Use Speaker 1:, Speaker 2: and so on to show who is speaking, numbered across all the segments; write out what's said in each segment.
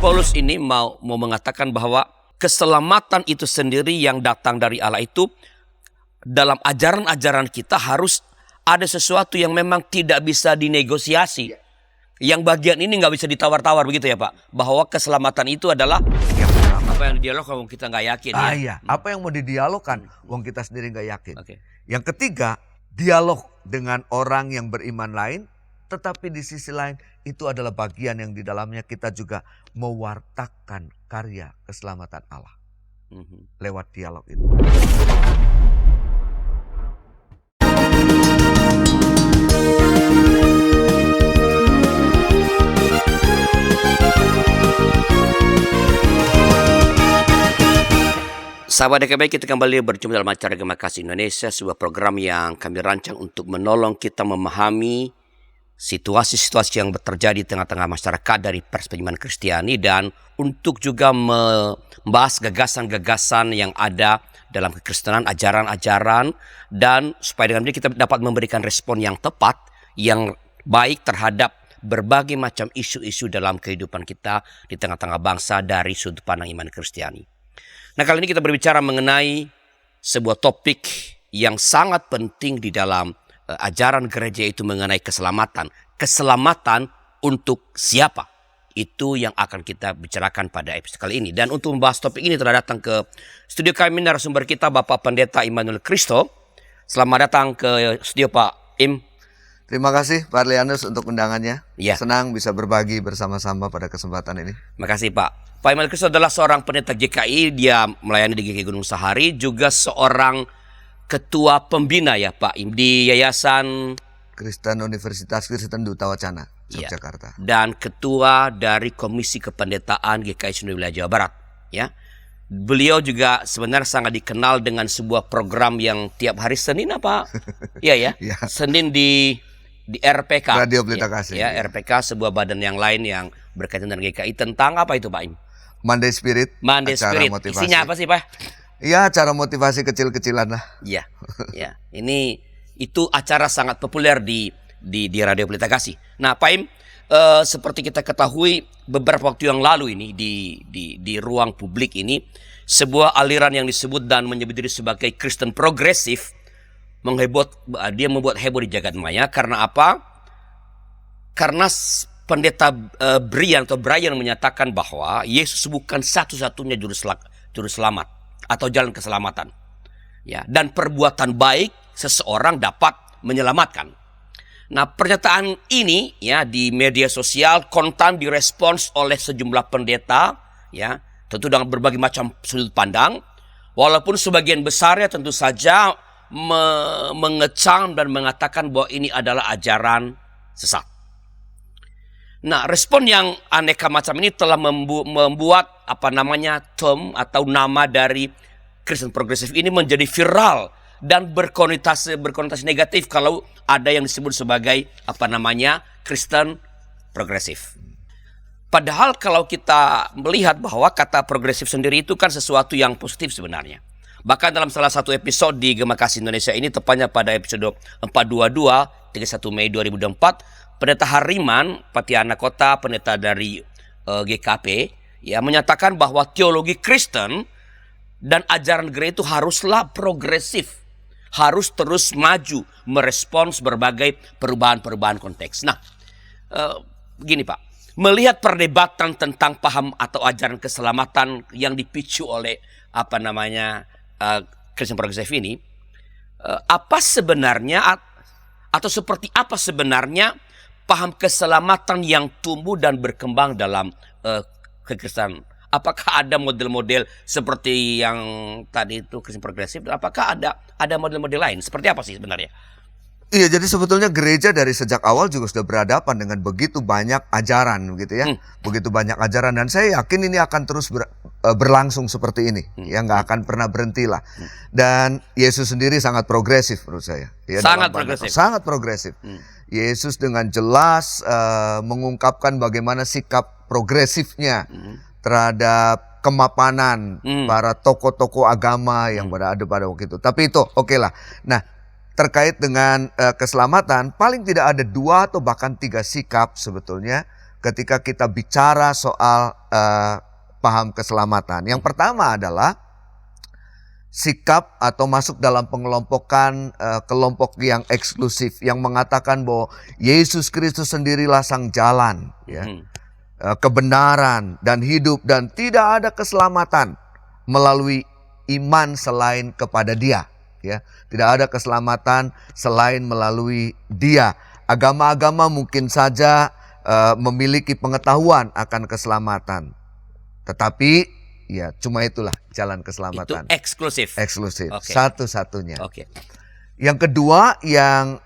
Speaker 1: Paulus ini mau mengatakan bahwa keselamatan itu sendiri yang datang dari Allah itu, dalam ajaran-ajaran kita harus ada sesuatu yang memang tidak bisa dinegosiasi. Yang bagian ini nggak bisa ditawar-tawar begitu ya Pak? Bahwa keselamatan itu adalah apa yang didialogkan kita nggak yakin.
Speaker 2: Iya. Apa yang mau didialogkan, wong kita sendiri nggak yakin.
Speaker 1: Okay.
Speaker 2: Yang ketiga, dialog dengan orang yang beriman lain, tetapi di sisi lain itu adalah bagian yang di dalamnya kita juga mewartakan karya keselamatan Allah lewat dialog itu.
Speaker 1: Sahabat DKB, kita kembali berjumpa dalam acara Gema Kasih Indonesia, sebuah program yang kami rancang untuk menolong kita memahami situasi-situasi yang terjadi di tengah-tengah masyarakat dari perspektif iman Kristiani, dan untuk juga membahas gagasan-gagasan yang ada dalam kekristenan, ajaran-ajaran, dan supaya dengan ini kita dapat memberikan respon yang tepat, yang baik terhadap berbagai macam isu-isu dalam kehidupan kita di tengah-tengah bangsa dari sudut pandang iman Kristiani. Nah, kali ini kita berbicara mengenai sebuah topik yang sangat penting di dalam ajaran gereja, itu mengenai keselamatan. Keselamatan untuk siapa? Itu yang akan kita bicarakan pada episode kali ini. Dan untuk membahas topik ini telah datang ke studio kami narasumber kita, Bapak Pendeta Immanuel Christo. Selamat datang ke studio Pak Im.
Speaker 2: Terima kasih Pak Arlianus untuk undangannya.
Speaker 1: Ya.
Speaker 2: Senang bisa berbagi bersama-sama pada kesempatan ini.
Speaker 1: Terima kasih Pak. Pak Immanuel Christo adalah seorang pendeta GKI, dia melayani di GKI Gunung Sahari, juga seorang ketua pembina ya Pak Im di Yayasan
Speaker 2: Kristen Universitas Kristen Duta Wacana, Yogyakarta.
Speaker 1: Dan ketua dari Komisi Kependetaan GKI Seluruh Wilayah Jawa Barat. Ya, beliau juga sebenarnya sangat dikenal dengan sebuah program yang tiap hari Senin apa? Iya ya,
Speaker 2: Ya.
Speaker 1: Senin di RPK.
Speaker 2: Radio Pelita Kasih.
Speaker 1: Ya, RPK sebuah badan yang lain yang berkaitan dengan GKI, tentang apa itu Pak Im?
Speaker 2: Monday Spirit.
Speaker 1: Monday
Speaker 2: acara
Speaker 1: Spirit.
Speaker 2: motivasi.
Speaker 1: Isinya apa sih Pak?
Speaker 2: Iya, acara motivasi kecil-kecilan lah.
Speaker 1: Iya, ya. Itu acara sangat populer di Radio Pelita Kasih. Nah, Pak Im, seperti kita ketahui beberapa waktu yang lalu ini di ruang publik ini, sebuah aliran yang disebut dan menyebut diri sebagai Kristen progresif dia membuat heboh di jagat maya. Karena apa? Karena pendeta Brian menyatakan bahwa Yesus bukan satu-satunya juru selamat atau jalan keselamatan. Ya, dan perbuatan baik seseorang dapat menyelamatkan. Nah, pernyataan ini ya di media sosial kontan direspons oleh sejumlah pendeta, ya, tentu dengan berbagai macam sudut pandang. Walaupun sebagian besarnya tentu saja mengecam dan mengatakan bahwa ini adalah ajaran sesat. Nah, respon yang aneka macam ini telah membuat term atau nama dari Kristen progresif ini menjadi viral dan berkonotasi negatif kalau ada yang disebut sebagai Kristen progresif. Padahal kalau kita melihat bahwa kata progresif sendiri itu kan sesuatu yang positif sebenarnya. Bahkan dalam salah satu episode di Gema Kasih Indonesia ini, tepatnya pada episode 422 31 Mei 2024, Pendeta Hariman Patiana Kota, pendeta dari GKP, ya, menyatakan bahwa teologi Kristen dan ajaran gereja itu haruslah progresif, harus terus maju merespons berbagai perubahan-perubahan konteks. Nah, begini Pak, melihat perdebatan tentang paham atau ajaran keselamatan yang dipicu oleh Kristen progresif ini, apa sebenarnya atau seperti apa sebenarnya paham keselamatan yang tumbuh dan berkembang dalam kekristenan? Apakah ada model-model seperti yang tadi itu Kristen progresif? Apakah ada model-model lain? Seperti apa sih sebenarnya?
Speaker 2: Iya, jadi sebetulnya gereja dari sejak awal juga sudah berhadapan dengan begitu banyak ajaran, gitu ya. Begitu banyak ajaran, dan saya yakin ini akan terus berlangsung seperti ini. Ya, nggak akan pernah berhenti lah. Dan Yesus sendiri sangat progresif menurut saya. Ya, sangat progresif. Yesus dengan jelas mengungkapkan bagaimana sikap progresifnya terhadap kemapanan para tokoh-tokoh agama yang berada pada waktu itu. Tapi itu oke lah. Nah, terkait dengan keselamatan, paling tidak ada 2 atau bahkan 3 sikap sebetulnya ketika kita bicara soal paham keselamatan. Yang pertama adalah sikap atau masuk dalam pengelompokan kelompok yang eksklusif yang mengatakan bahwa Yesus Kristus sendirilah sang jalan, ya, kebenaran dan hidup, dan tidak ada keselamatan melalui iman selain kepada Dia, ya. Tidak ada keselamatan selain melalui Dia. Agama-agama mungkin saja memiliki pengetahuan akan keselamatan, tetapi ya cuma itulah jalan keselamatan.
Speaker 1: Itu eksklusif.
Speaker 2: Eksklusif,
Speaker 1: Oke.
Speaker 2: satu-satunya.
Speaker 1: Oke.
Speaker 2: Yang kedua yang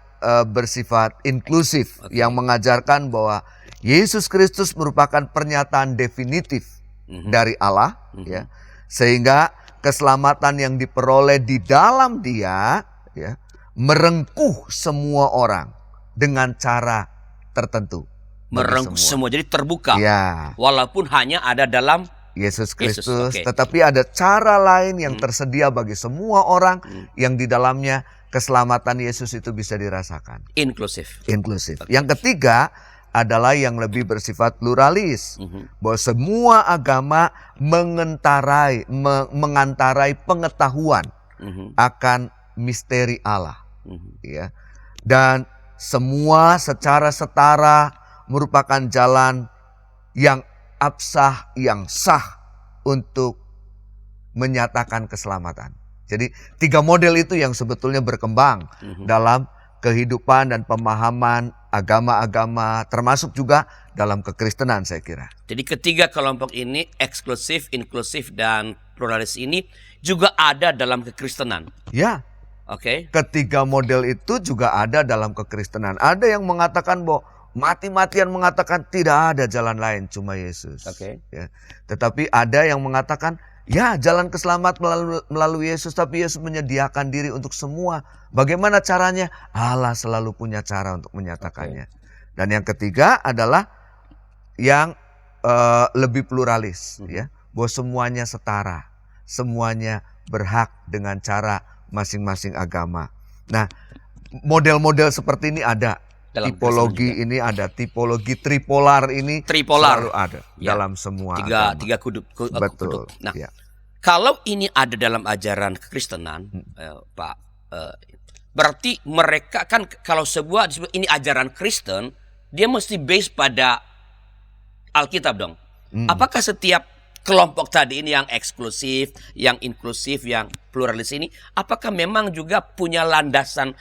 Speaker 2: bersifat inklusif, yang mengajarkan bahwa Yesus Kristus merupakan pernyataan definitif dari Allah, ya, sehingga keselamatan yang diperoleh di dalam Dia, ya, merengkuh semua orang dengan cara tertentu. Bagi
Speaker 1: Merengkuh semua, jadi terbuka.
Speaker 2: Ya,
Speaker 1: Walaupun hanya ada dalam
Speaker 2: Yesus Kristus,
Speaker 1: oke.
Speaker 2: tetapi ada cara lain yang tersedia bagi semua orang yang di dalamnya keselamatan Yesus itu bisa dirasakan.
Speaker 1: inklusif.
Speaker 2: Inklusif. Yang ketiga adalah yang lebih bersifat pluralis, bahwa semua agama mengantarai pengetahuan akan misteri Allah, ya, dan semua secara setara merupakan jalan yang absah, yang sah untuk menyatakan keselamatan. Jadi 3 model itu yang sebetulnya berkembang dalam kehidupan dan pemahaman agama-agama, termasuk juga dalam kekristenan, saya kira.
Speaker 1: Jadi ketiga kelompok ini, eksklusif, inklusif, dan pluralis ini juga ada dalam kekristenan.
Speaker 2: Ya,
Speaker 1: Oke.
Speaker 2: ketiga model itu juga ada dalam kekristenan. Ada yang mengatakan bahwa mati-matian mengatakan tidak ada jalan lain, cuma Yesus.
Speaker 1: Oke.
Speaker 2: Ya. Tetapi ada yang mengatakan, ya, jalan keselamat melalui Yesus, tapi Yesus menyediakan diri untuk semua. Bagaimana caranya? Allah selalu punya cara untuk menyatakannya. Dan yang ketiga adalah yang lebih pluralis, ya, bahwa semuanya setara, semuanya berhak dengan cara masing-masing agama. Nah, model-model seperti ini ada.
Speaker 1: Dalam
Speaker 2: Tipologi ini ada, tipologi tripolar ini
Speaker 1: Tripolar.
Speaker 2: selalu ada
Speaker 1: Ya.
Speaker 2: dalam semua
Speaker 1: Tiga
Speaker 2: agama.
Speaker 1: kuduk.
Speaker 2: Betul.
Speaker 1: Nah,
Speaker 2: Ya.
Speaker 1: kalau ini ada dalam ajaran kekristenan, Pak, berarti mereka kan kalau sebuah disebut ini ajaran Kristen, dia mesti base pada Alkitab dong. Apakah setiap kelompok tadi ini yang eksklusif, yang inklusif, yang pluralis ini, apakah memang juga punya landasan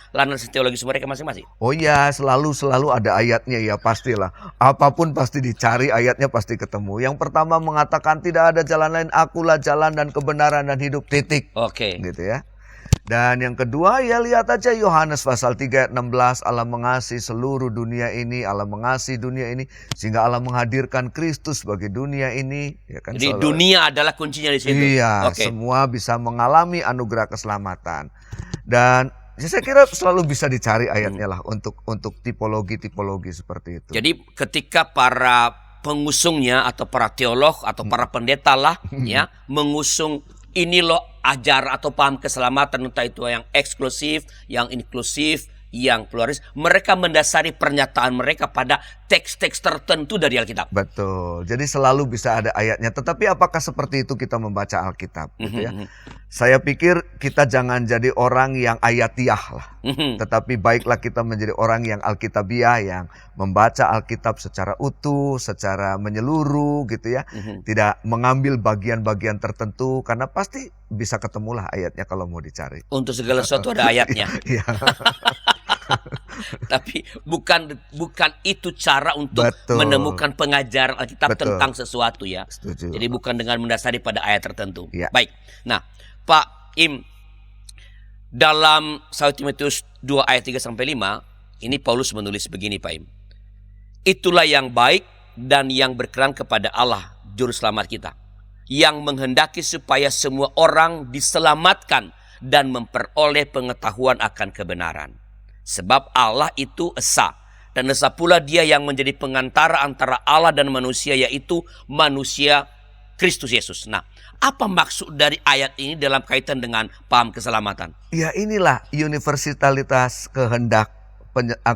Speaker 1: teologis mereka masing-masing?
Speaker 2: Oh ya, selalu ada ayatnya, ya pastilah. Apapun pasti dicari, ayatnya pasti ketemu. Yang pertama mengatakan tidak ada jalan lain, akulah jalan dan kebenaran dan hidup, titik.
Speaker 1: Oke.
Speaker 2: Gitu ya. Dan yang kedua, ya lihat aja Yohanes pasal 3 ayat 16, Allah mengasihi seluruh dunia ini, Allah mengasihi dunia ini sehingga Allah menghadirkan Kristus bagi dunia ini, ya kan?
Speaker 1: Jadi dunia adalah kuncinya di situ.
Speaker 2: Iya,
Speaker 1: Oke.
Speaker 2: semua bisa mengalami anugerah keselamatan. Dan ya, saya kira selalu bisa dicari ayatnya lah untuk tipologi-tipologi seperti itu.
Speaker 1: Jadi ketika para pengusungnya atau para teolog atau para pendeta lah ya mengusung ini loh ajar atau paham keselamatan, entah itu yang eksklusif, yang inklusif, yang pluralis, mereka mendasari pernyataan mereka pada teks-teks tertentu dari Alkitab.
Speaker 2: Betul. Jadi selalu bisa ada ayatnya. Tetapi apakah seperti itu kita membaca Alkitab? Gitu ya. Saya pikir kita jangan jadi orang yang ayatiah lah. Tetapi baiklah kita menjadi orang yang Alkitabiah, yang membaca Alkitab secara utuh, secara menyeluruh gitu ya. Tidak mengambil bagian-bagian tertentu, karena pasti bisa ketemulah ayatnya kalau mau dicari.
Speaker 1: Untuk segala sesuatu ada ayatnya.
Speaker 2: Iya.
Speaker 1: Tapi bukan itu cara untuk
Speaker 2: Betul.
Speaker 1: menemukan pengajaran Alkitab
Speaker 2: Betul.
Speaker 1: tentang sesuatu ya.
Speaker 2: Setuju.
Speaker 1: Jadi bukan dengan mendasari pada ayat tertentu.
Speaker 2: Ya.
Speaker 1: Baik. Nah, Pak Im, dalam 1 Timotius 2 ayat 3 sampai 5, ini Paulus menulis begini, Pak Im. Itulah yang baik dan yang berkenan kepada Allah juru selamat kita, yang menghendaki supaya semua orang diselamatkan dan memperoleh pengetahuan akan kebenaran. Sebab Allah itu esa, dan esa pula Dia yang menjadi pengantara antara Allah dan manusia, yaitu manusia Kristus Yesus. Nah, apa maksud dari ayat ini dalam kaitan dengan paham keselamatan?
Speaker 2: Ya, inilah universalitas kehendak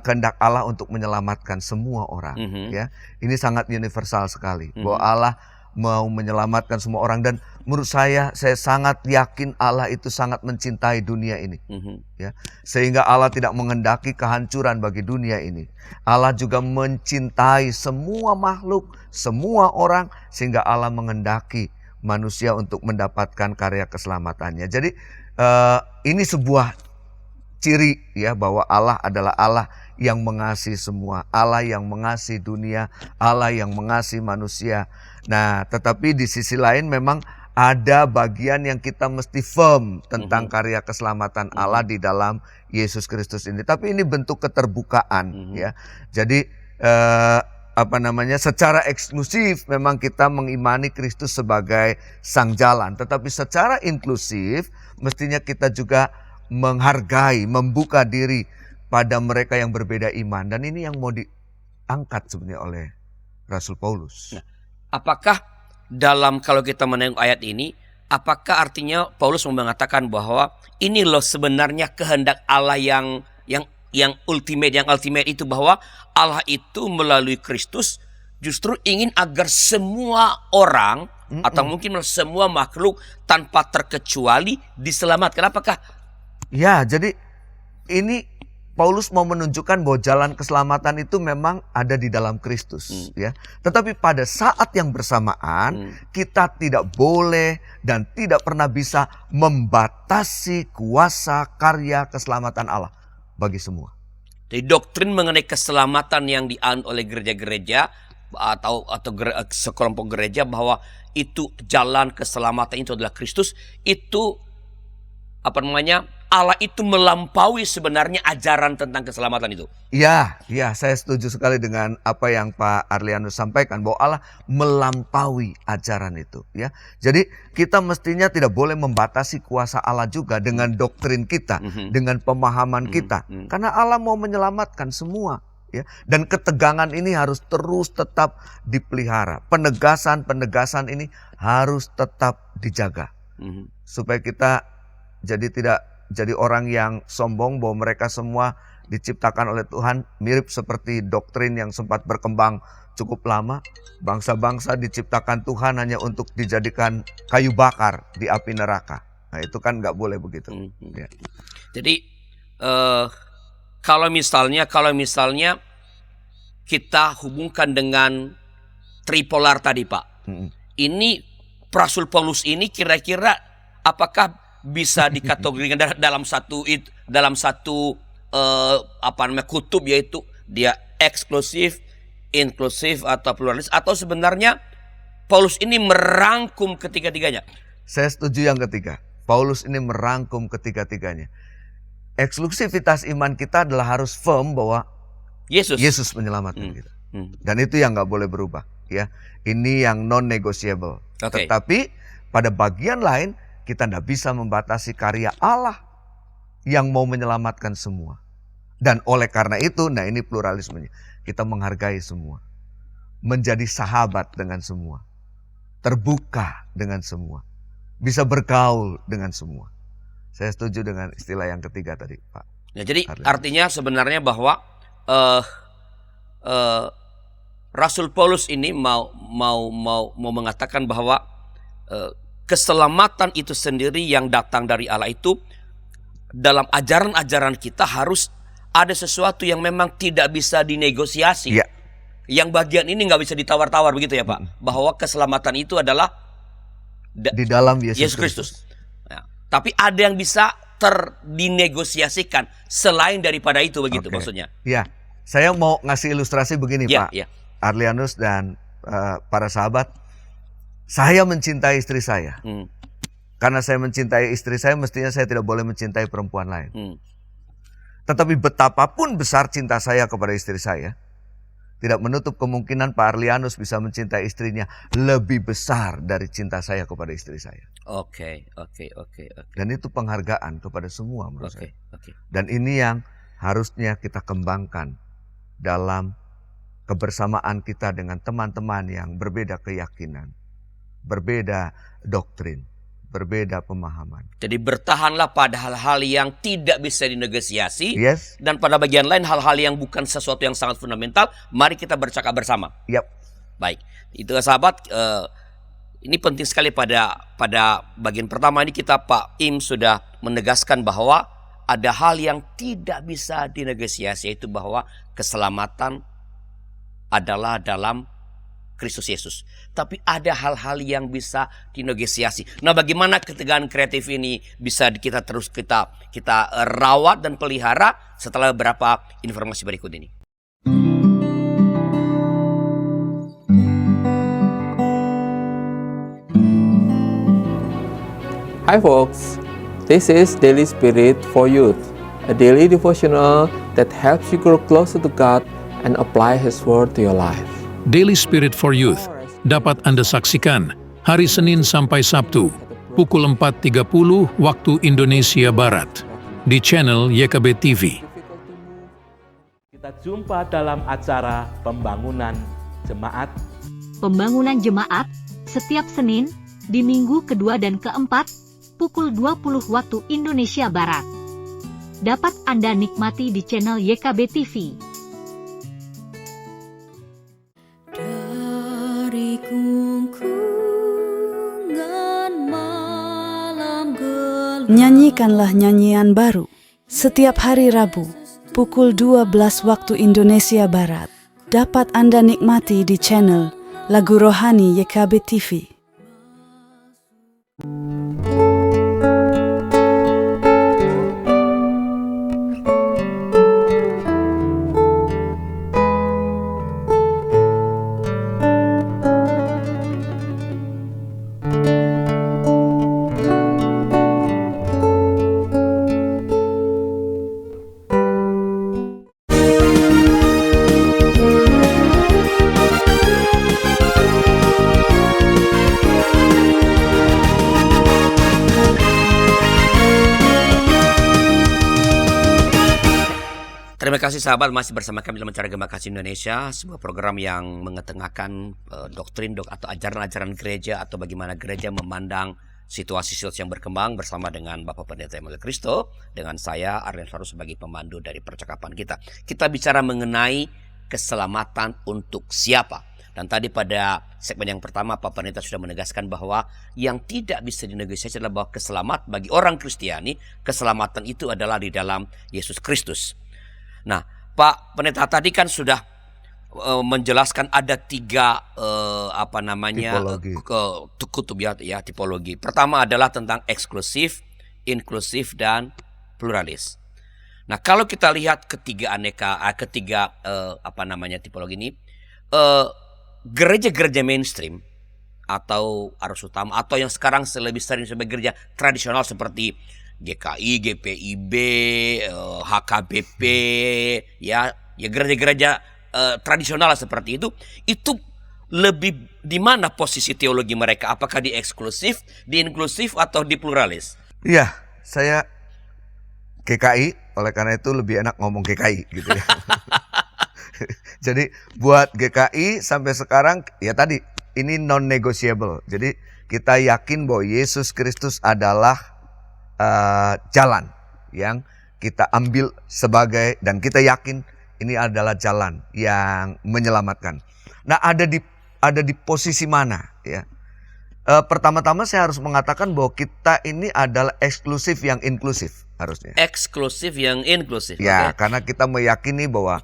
Speaker 2: kehendak Allah untuk menyelamatkan semua orang. Ya, ini sangat universal sekali bahwa Allah mau menyelamatkan semua orang, dan menurut saya sangat yakin Allah itu sangat mencintai dunia ini. Ya, sehingga Allah tidak menghendaki kehancuran bagi dunia ini. Allah juga mencintai semua makhluk, semua orang, sehingga Allah menghendaki manusia untuk mendapatkan karya keselamatannya. Jadi ini sebuah ciri ya bahwa Allah adalah Allah yang mengasihi semua, Allah yang mengasihi dunia, Allah yang mengasihi manusia. Nah, tetapi di sisi lain memang ada bagian yang kita mesti firm tentang karya keselamatan Allah di dalam Yesus Kristus ini. Tapi ini bentuk keterbukaan ya. Jadi secara eksklusif memang kita mengimani Kristus sebagai sang jalan, tetapi secara inklusif mestinya kita juga menghargai, membuka diri pada mereka yang berbeda iman. Dan ini yang mau diangkat sebenarnya oleh Rasul Paulus.
Speaker 1: Nah, apakah kalau kita menengok ayat ini, apakah artinya Paulus mau mengatakan bahwa ini loh sebenarnya kehendak Allah yang ultimate itu, bahwa Allah itu melalui Kristus justru ingin agar semua orang atau mungkin semua makhluk tanpa terkecuali diselamatkan? Apakah?
Speaker 2: Ya, jadi ini Paulus mau menunjukkan bahwa jalan keselamatan itu memang ada di dalam Kristus, ya. Tetapi pada saat yang bersamaan kita tidak boleh dan tidak pernah bisa membatasi kuasa karya keselamatan Allah bagi semua.
Speaker 1: Jadi doktrin mengenai keselamatan yang dianut oleh gereja-gereja atau sekelompok gereja bahwa itu jalan keselamatan itu adalah Kristus, itu Allah itu melampaui sebenarnya ajaran tentang keselamatan itu.
Speaker 2: Ya, saya setuju sekali dengan apa yang Pak Arlianus sampaikan, bahwa Allah melampaui ajaran itu, ya. Jadi kita mestinya tidak boleh membatasi kuasa Allah juga dengan doktrin kita, dengan pemahaman kita, karena Allah mau menyelamatkan semua, ya. Dan ketegangan ini harus terus tetap dipelihara. Penegasan ini harus tetap dijaga, supaya kita tidak jadi orang yang sombong bahwa mereka semua diciptakan oleh Tuhan, mirip seperti doktrin yang sempat berkembang cukup lama. Bangsa-bangsa diciptakan Tuhan hanya untuk dijadikan kayu bakar di api neraka. Nah, itu kan nggak boleh begitu. Ya.
Speaker 1: Jadi kalau misalnya kita hubungkan dengan tripolar tadi, Pak, ini Rasul Paulus ini kira-kira apakah bisa dikategorikan dalam satu kutub, yaitu dia eksklusif, inklusif atau pluralis, atau sebenarnya Paulus ini merangkum ketiga-tiganya?
Speaker 2: Saya setuju yang ketiga. Paulus ini merangkum ketiga-tiganya. Eksklusivitas iman kita adalah harus firm bahwa Yesus menyelamatkan kita. Dan itu yang nggak boleh berubah, ya. Ini yang non-negotiable. Tetapi pada bagian lain kita tidak bisa membatasi karya Allah yang mau menyelamatkan semua. Dan oleh karena itu, nah ini pluralismenya, kita menghargai semua, menjadi sahabat dengan semua, terbuka dengan semua, bisa bergaul dengan semua. Saya setuju dengan istilah yang ketiga tadi, Pak.
Speaker 1: Ya, jadi artinya sebenarnya bahwa Rasul Paulus ini mau mengatakan bahwa keselamatan itu sendiri yang datang dari Allah itu, dalam ajaran-ajaran kita harus ada sesuatu yang memang tidak bisa dinegosiasi.
Speaker 2: Ya.
Speaker 1: Yang bagian ini nggak bisa ditawar-tawar, begitu ya, Pak? Bahwa keselamatan itu adalah
Speaker 2: di dalam Yesus Kristus.
Speaker 1: Nah, tapi ada yang bisa dinegosiasikan selain daripada itu, begitu maksudnya?
Speaker 2: Ya, saya mau ngasih ilustrasi begini, Pak. Arlianus dan para sahabat. Saya mencintai istri saya. Karena saya mencintai istri saya, mestinya saya tidak boleh mencintai perempuan lain. Tetapi betapapun besar cinta saya kepada istri saya, tidak menutup kemungkinan Pak Arlianus bisa mencintai istrinya lebih besar dari cinta saya kepada istri saya.
Speaker 1: Oke.
Speaker 2: Dan itu penghargaan kepada semua menurut saya. Dan ini yang harusnya kita kembangkan dalam kebersamaan kita dengan teman-teman yang berbeda keyakinan, berbeda doktrin, berbeda pemahaman.
Speaker 1: Jadi bertahanlah pada hal-hal yang tidak bisa dinegosiasi.
Speaker 2: Yes.
Speaker 1: Dan pada bagian lain hal-hal yang bukan sesuatu yang sangat fundamental, mari kita bercakap bersama.
Speaker 2: Yap.
Speaker 1: Baik, itu sahabat, ini penting sekali pada bagian pertama ini Pak Im sudah menegaskan bahwa ada hal yang tidak bisa dinegosiasi, yaitu bahwa keselamatan adalah dalam Kristus Yesus. Tapi ada hal-hal yang bisa dinegosiasi. Nah, bagaimana ketegangan kreatif ini bisa kita rawat dan pelihara setelah beberapa informasi berikut ini.
Speaker 3: Hi folks, this is Daily Spirit for Youth, a daily devotional that helps you grow closer to God and apply His Word to your life.
Speaker 4: Daily Spirit for Youth dapat Anda saksikan hari Senin sampai Sabtu pukul 4.30 waktu Indonesia Barat di channel YKB TV.
Speaker 5: Kita jumpa dalam acara Pembangunan Jemaat.
Speaker 6: Pembangunan Jemaat setiap Senin di minggu kedua dan keempat pukul 20 waktu Indonesia Barat. Dapat Anda nikmati di channel YKB TV.
Speaker 7: Dari gungkungan malam gelap. Nyanyikanlah nyanyian baru setiap hari Rabu pukul 12 waktu Indonesia Barat. Dapat Anda nikmati di channel Lagu Rohani YKB TV.
Speaker 1: Terima kasih sahabat, masih bersama kami dalam acara Gema Kasih Indonesia, sebuah program yang mengetengahkan doktrin atau ajaran-ajaran gereja atau bagaimana gereja memandang situasi-situasi yang berkembang bersama dengan Bapak Pendeta Emmanuel Kristo, dengan saya Arlen Faru sebagai pemandu dari percakapan kita. Kita bicara mengenai keselamatan untuk siapa. Dan tadi pada segmen yang pertama Pak Pendeta sudah menegaskan bahwa yang tidak bisa dinegosiasi adalah bahwa keselamatan bagi orang Kristiani, keselamatan itu adalah di dalam Yesus Kristus. Nah, Pak Pendeta tadi kan sudah menjelaskan ada tiga tipologi. Pertama adalah tentang eksklusif, inklusif, dan pluralis. Nah, kalau kita lihat tipologi ini, gereja-gereja mainstream atau arus utama atau yang sekarang lebih sering sebagai gereja tradisional seperti GKI, GPIB, HKBP, ya gereja-gereja tradisional seperti itu lebih di mana posisi teologi mereka? Apakah di eksklusif, di inklusif, atau di pluralis?
Speaker 2: Iya, saya GKI, oleh karena itu lebih enak ngomong GKI gitu ya. Jadi buat GKI sampai sekarang ya tadi ini non-negotiable. Jadi kita yakin bahwa Yesus Kristus adalah jalan yang kita ambil sebagai, dan kita yakin ini adalah jalan yang menyelamatkan. Nah, ada di posisi mana ya? Pertama-tama saya harus mengatakan bahwa kita ini adalah eksklusif yang inklusif harusnya.
Speaker 1: Eksklusif yang inklusif.
Speaker 2: Ya,
Speaker 1: okay.
Speaker 2: Karena kita meyakini bahwa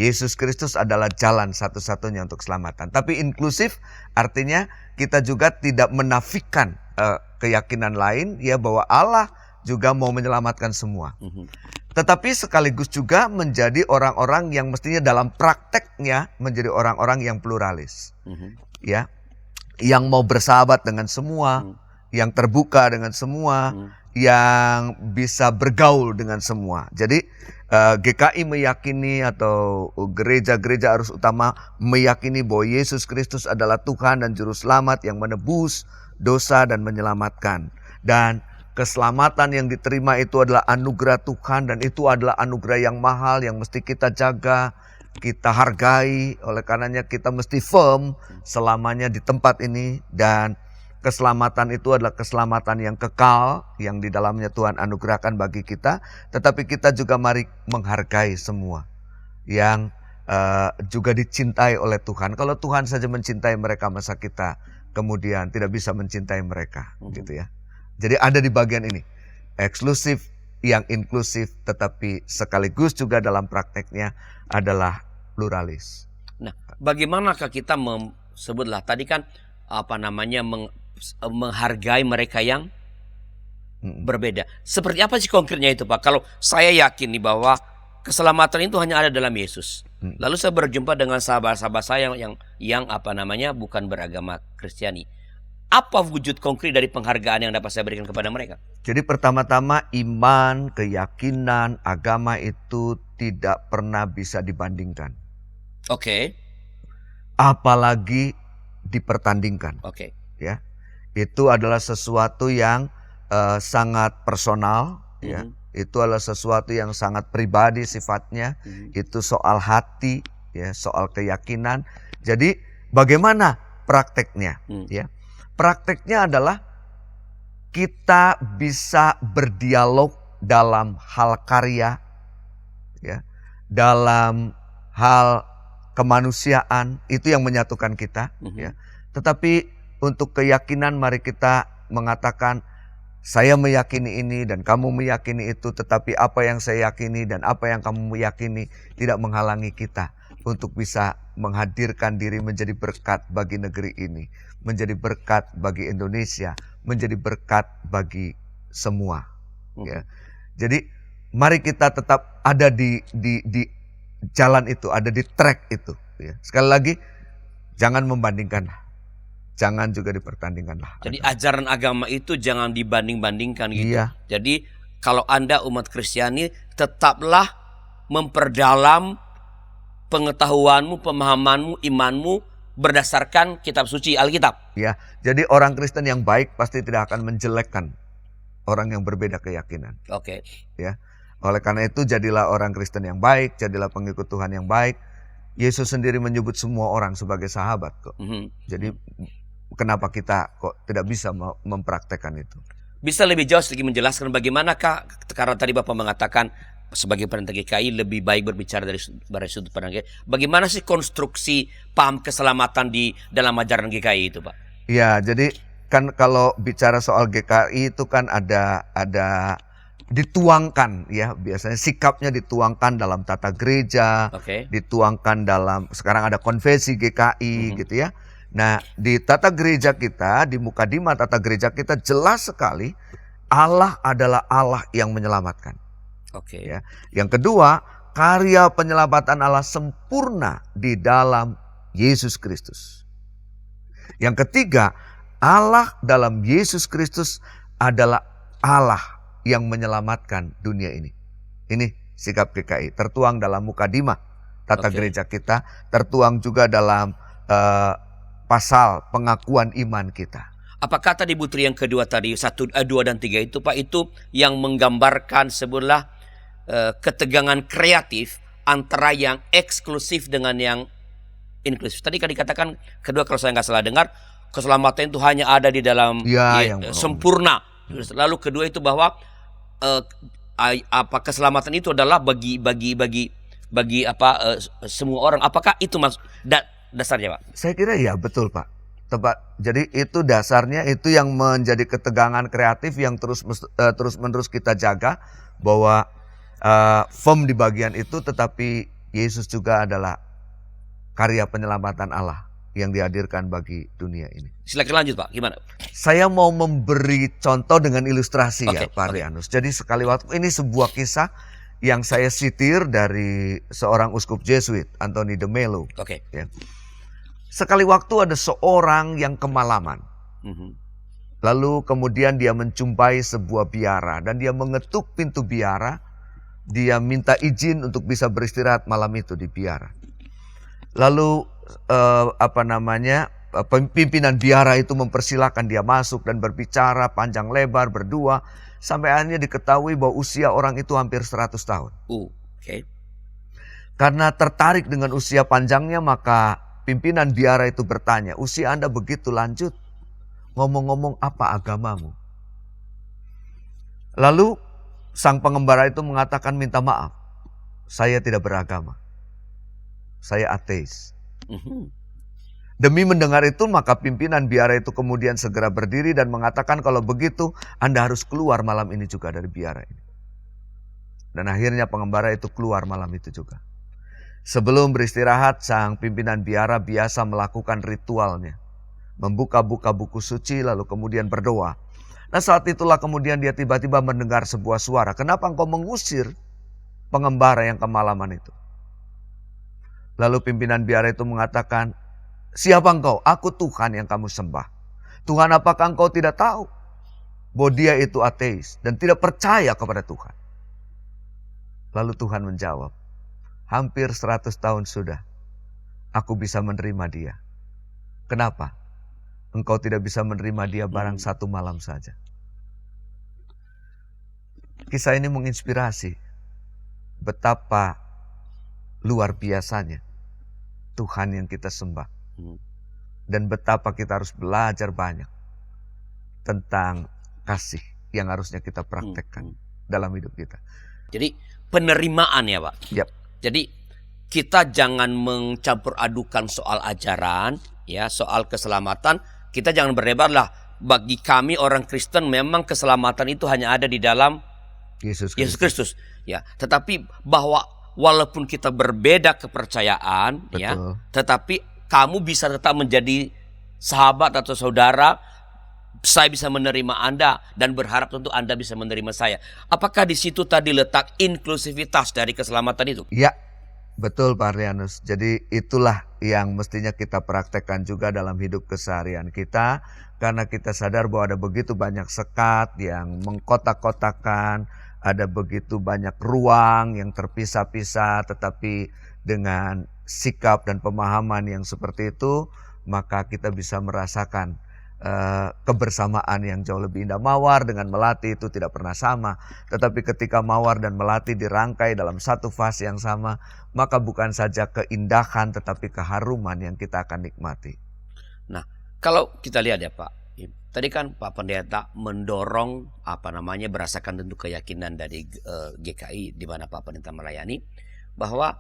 Speaker 2: Yesus Kristus adalah jalan satu-satunya untuk keselamatan. Tapi inklusif artinya kita juga tidak menafikan keyakinan lain ya bahwa Allah juga mau menyelamatkan semua. Tetapi sekaligus juga menjadi orang-orang yang mestinya dalam prakteknya menjadi orang-orang yang pluralis. Ya. Yang mau bersahabat dengan semua, yang terbuka dengan semua, yang bisa bergaul dengan semua. Jadi GKI meyakini atau gereja-gereja arus utama meyakini bahwa Yesus Kristus adalah Tuhan dan Juru Selamat yang menebus dosa dan menyelamatkan. Dan keselamatan yang diterima itu adalah anugerah Tuhan, dan itu adalah anugerah yang mahal yang mesti kita jaga, kita hargai. Oleh karenanya kita mesti firm selamanya di tempat ini. Dan keselamatan itu adalah keselamatan yang kekal, yang di dalamnya Tuhan anugerahkan bagi kita. Tetapi kita juga mari menghargai semua yang juga dicintai oleh Tuhan. Kalau Tuhan saja mencintai mereka, masa kita kemudian tidak bisa mencintai mereka, gitu ya. Jadi ada di bagian ini, eksklusif yang inklusif, tetapi sekaligus juga dalam prakteknya adalah pluralis.
Speaker 1: Nah, bagaimanakah kita sebutlah tadi kan menghargai mereka yang berbeda. Seperti apa sih konkretnya itu, Pak? Kalau saya yakin nih bahwa keselamatan itu hanya ada dalam Yesus. Lalu saya berjumpa dengan sahabat-sahabat saya yang bukan beragama Kristiani. Apa wujud konkret dari penghargaan yang dapat saya berikan kepada mereka?
Speaker 2: Jadi pertama-tama iman, keyakinan, agama itu tidak pernah bisa dibandingkan.
Speaker 1: Oke.
Speaker 2: Apalagi dipertandingkan.
Speaker 1: Oke.
Speaker 2: Ya, itu adalah sesuatu yang sangat personal. Ya, itu adalah sesuatu yang sangat pribadi sifatnya. Itu soal hati, ya, soal keyakinan. Jadi bagaimana prakteknya? Ya. Prakteknya adalah kita bisa berdialog dalam hal karya, ya, dalam hal kemanusiaan, itu yang menyatukan kita. Ya. Tetapi untuk keyakinan mari kita mengatakan, saya meyakini ini dan kamu meyakini itu, tetapi apa yang saya yakini dan apa yang kamu meyakini tidak menghalangi kita untuk bisa menghadirkan diri menjadi berkat bagi negeri ini, menjadi berkat bagi Indonesia, menjadi berkat bagi semua. Ya. Jadi mari kita tetap ada di jalan itu, ada di track itu. Ya. Sekali lagi, jangan membandingkan, jangan juga dipertandingkanlah.
Speaker 1: Jadi ajaran agama itu jangan dibanding-bandingkan gitu.
Speaker 2: Iya.
Speaker 1: Jadi kalau Anda umat Kristiani, tetaplah memperdalam pengetahuanmu, pemahamanmu, imanmu berdasarkan kitab suci Alkitab.
Speaker 2: Ya, jadi orang Kristen yang baik pasti tidak akan menjelekkan orang yang berbeda keyakinan.
Speaker 1: Oke.
Speaker 2: Ya, oleh karena itu jadilah orang Kristen yang baik, jadilah pengikut Tuhan yang baik. Yesus sendiri menyebut semua orang sebagai sahabat kok. Jadi kenapa kita kok tidak bisa mempraktekkan itu?
Speaker 1: Bisa lebih jauh sedikit menjelaskan bagaimanakah, karena tadi Bapak mengatakan sebagai perintah GKI lebih baik berbicara dari sudut pandang GKI. Bagaimana sih konstruksi paham keselamatan di dalam ajaran GKI itu, Pak?
Speaker 2: Ya, jadi kan kalau bicara soal GKI itu kan ada dituangkan, ya, biasanya sikapnya dituangkan dalam tata gereja, dituangkan dalam, sekarang ada konvensi GKI gitu ya. Nah, di tata gereja kita, di mukadimah tata gereja kita jelas sekali Allah adalah Allah yang menyelamatkan. Ya. Yang kedua, karya penyelamatan Allah sempurna di dalam Yesus Kristus. Yang ketiga, Allah dalam Yesus Kristus adalah Allah yang menyelamatkan dunia ini. Ini sikap GKI, tertuang dalam mukadimah tata gereja kita, tertuang juga dalam pasal pengakuan iman kita.
Speaker 1: Apakah tadi butri yang kedua tadi 1, 2 dan 3 itu, Pak, itu yang menggambarkan sebelah ketegangan kreatif antara yang eksklusif dengan yang inklusif. Tadi kan dikatakan kedua, kalau saya nggak salah dengar, keselamatan itu hanya ada di dalam yang sempurna. Lalu kedua itu bahwa keselamatan itu adalah bagi semua orang. Apakah itu dasarnya, Pak? Saya
Speaker 2: kira ya betul, Pak. Tepat. Jadi itu dasarnya, itu yang menjadi ketegangan kreatif yang terus menerus kita jaga, bahwa firm di bagian itu, tetapi Yesus juga adalah karya penyelamatan Allah yang dihadirkan bagi dunia ini.
Speaker 1: Silakan lanjut, Pak. Gimana?
Speaker 2: Saya mau memberi contoh dengan ilustrasi ya, Pak Rianus. Jadi sekali waktu, ini sebuah kisah yang saya sitir dari seorang uskup Jesuit, Anthony de Mello. Ya. Sekali waktu ada seorang yang kemalaman. Lalu kemudian dia menjumpai sebuah biara dan dia mengetuk pintu biara. Dia minta izin untuk bisa beristirahat malam itu di biara. Lalu pimpinan biara itu mempersilahkan dia masuk dan berbicara panjang lebar, berdua, sampai akhirnya diketahui bahwa usia orang itu hampir 100 tahun. Karena tertarik dengan usia panjangnya, maka pimpinan biara itu bertanya, usia Anda begitu lanjut, ngomong-ngomong apa agamamu? Lalu sang pengembara itu mengatakan, minta maaf, saya tidak beragama. Saya ateis. Demi mendengar itu, maka pimpinan biara itu kemudian segera berdiri dan mengatakan, kalau begitu Anda harus keluar malam ini juga dari biara ini. Dan akhirnya pengembara itu keluar malam itu juga. Sebelum beristirahat, sang pimpinan biara biasa melakukan ritualnya. Membuka-buka buku suci lalu kemudian berdoa. Nah, saat itulah kemudian dia tiba-tiba mendengar sebuah suara. Kenapa engkau mengusir pengembara yang kemalaman itu? Lalu pimpinan biara itu mengatakan, siapa engkau? Aku Tuhan yang kamu sembah. Tuhan, apakah engkau tidak tahu bahwa dia itu ateis dan tidak percaya kepada Tuhan? Lalu Tuhan menjawab, hampir 100 tahun sudah aku bisa menerima dia. Kenapa? Engkau tidak bisa menerima dia barang satu malam saja. Kisah ini menginspirasi betapa luar biasanya Tuhan yang kita sembah. Dan betapa kita harus belajar banyak tentang kasih yang harusnya kita praktekkan dalam hidup kita.
Speaker 1: Jadi penerimaan ya Pak.
Speaker 2: Yap.
Speaker 1: Jadi kita jangan mencampur adukan soal ajaran, ya, soal keselamatan. Kita jangan berdebat lah. Bagi kami orang Kristen memang keselamatan itu hanya ada di dalam Yesus Kristus. Ya, tetapi bahwa walaupun kita berbeda kepercayaan,
Speaker 2: Betul.
Speaker 1: ya, tetapi kamu bisa tetap menjadi sahabat atau saudara. Saya bisa menerima Anda dan berharap tentu Anda bisa menerima saya. Apakah di situ tadi letak inklusivitas dari keselamatan itu?
Speaker 2: Ya, betul Pak Rianus. Jadi itulah yang mestinya kita praktekkan juga dalam hidup keseharian kita. Karena kita sadar bahwa ada begitu banyak sekat yang mengkotak-kotakan. Ada begitu banyak ruang yang terpisah-pisah. Tetapi dengan sikap dan pemahaman yang seperti itu, maka kita bisa merasakan kebersamaan yang jauh lebih indah. Mawar dengan melati itu tidak pernah sama. Tetapi ketika mawar dan melati dirangkai dalam satu fase yang sama, maka bukan saja keindahan tetapi keharuman yang kita akan nikmati.
Speaker 1: Nah, kalau kita lihat ya Pak, tadi kan Pak Pendeta mendorong berdasarkan tentu keyakinan dari GKI di mana Pak Pendeta melayani, bahwa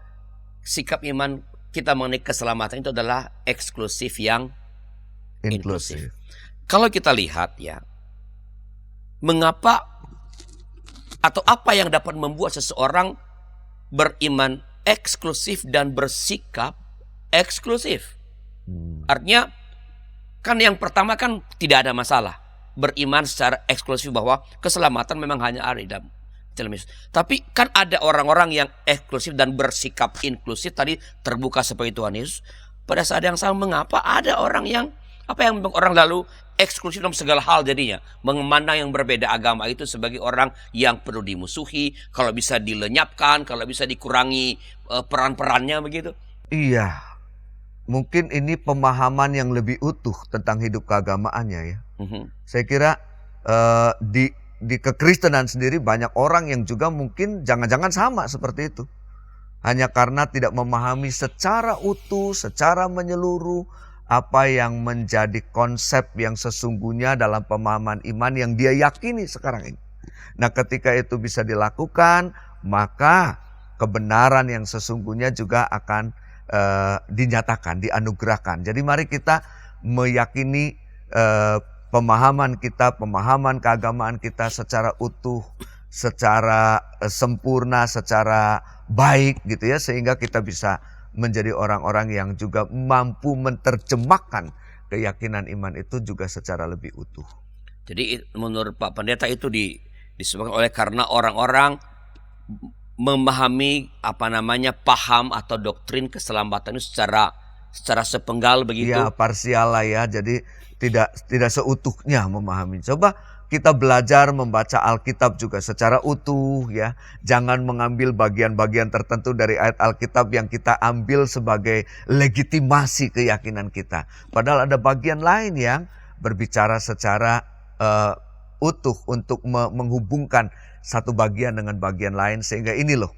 Speaker 1: sikap iman kita mengenai keselamatan itu adalah eksklusif yang inklusif. Kalau kita lihat ya, mengapa atau apa yang dapat membuat seseorang beriman eksklusif dan bersikap eksklusif? Artinya kan yang pertama kan tidak ada masalah beriman secara eksklusif bahwa keselamatan memang hanya ada di dalam Yesus. Tapi kan ada orang-orang yang eksklusif dan bersikap inklusif tadi terbuka seperti Tuhan Yesus. Pada saat yang sama, mengapa ada orang yang orang lalu eksklusif dalam segala hal jadinya, memandang yang berbeda agama itu sebagai orang yang perlu dimusuhi, kalau bisa dilenyapkan, kalau bisa dikurangi peran-perannya begitu.
Speaker 2: Iya, mungkin ini pemahaman yang lebih utuh tentang hidup keagamaannya ya. Saya kira di kekristenan sendiri banyak orang yang juga mungkin jangan-jangan sama seperti itu. Hanya karena tidak memahami secara utuh, secara menyeluruh apa yang menjadi konsep yang sesungguhnya dalam pemahaman iman yang dia yakini sekarang ini. Nah, ketika itu bisa dilakukan, maka kebenaran yang sesungguhnya juga akan dinyatakan, dianugerahkan. Jadi mari kita meyakini pemahaman kita, pemahaman keagamaan kita secara utuh, secara sempurna, secara baik gitu ya, sehingga kita bisa menjadi orang-orang yang juga mampu menerjemahkan keyakinan iman itu juga secara lebih utuh.
Speaker 1: Jadi menurut Pak Pendeta itu disebabkan oleh karena orang-orang memahami paham atau doktrin keselamatan itu secara sepenggal begitu.
Speaker 2: Ya, parsial lah ya. Jadi tidak seutuhnya memahami. Coba kita belajar membaca Alkitab juga secara utuh ya. Jangan mengambil bagian-bagian tertentu dari ayat Alkitab yang kita ambil sebagai legitimasi keyakinan kita. Padahal ada bagian lain yang berbicara secara utuh untuk menghubungkan satu bagian dengan bagian lain. Sehingga ini loh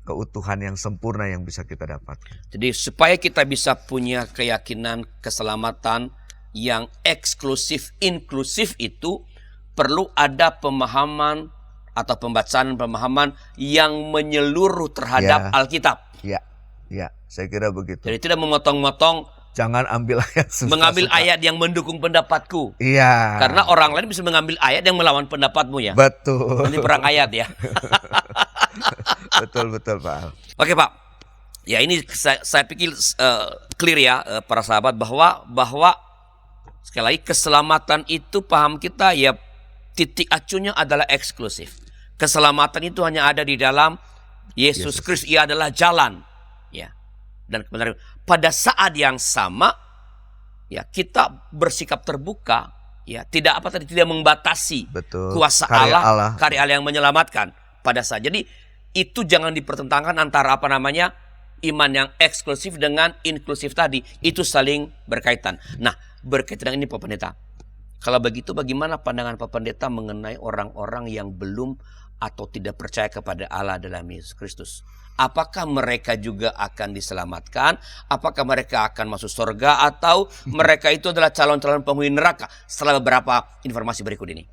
Speaker 2: keutuhan yang sempurna yang bisa kita dapatkan.
Speaker 1: Jadi supaya kita bisa punya keyakinan keselamatan yang eksklusif, inklusif itu perlu ada pemahaman atau pemahaman yang menyeluruh terhadap
Speaker 2: Ya.
Speaker 1: Alkitab.
Speaker 2: Ya, saya kira begitu.
Speaker 1: Jadi tidak memotong-motong,
Speaker 2: Jangan ambil ayat susah-susah.
Speaker 1: mengambil ayat yang mendukung pendapatku.
Speaker 2: Iya.
Speaker 1: Karena orang lain bisa mengambil ayat yang melawan pendapatmu ya.
Speaker 2: Betul.
Speaker 1: Nanti perang ayat ya.
Speaker 2: Betul Pak Al.
Speaker 1: Oke Pak, ya ini saya pikir clear ya para sahabat bahwa sekali lagi keselamatan itu paham kita ya titik acunya adalah eksklusif. Keselamatan itu hanya ada di dalam Yesus Kristus. Ia adalah jalan, ya. Dan kebenaran. Pada saat yang sama, ya kita bersikap terbuka, ya tidak membatasi
Speaker 2: Betul.
Speaker 1: kuasa
Speaker 2: Karya Allah.
Speaker 1: karya Allah yang menyelamatkan pada saat. Jadi itu jangan dipertentangkan antara iman yang eksklusif dengan inklusif tadi. Itu saling berkaitan. Nah, berkaitan dengan ini Pak Pendeta. Kalau begitu bagaimana pandangan Pak Pendeta mengenai orang-orang yang belum atau tidak percaya kepada Allah dalam Yesus Kristus? Apakah mereka juga akan diselamatkan? Apakah mereka akan masuk surga? Atau mereka itu adalah calon-calon penghuni neraka? Setelah beberapa informasi berikut ini.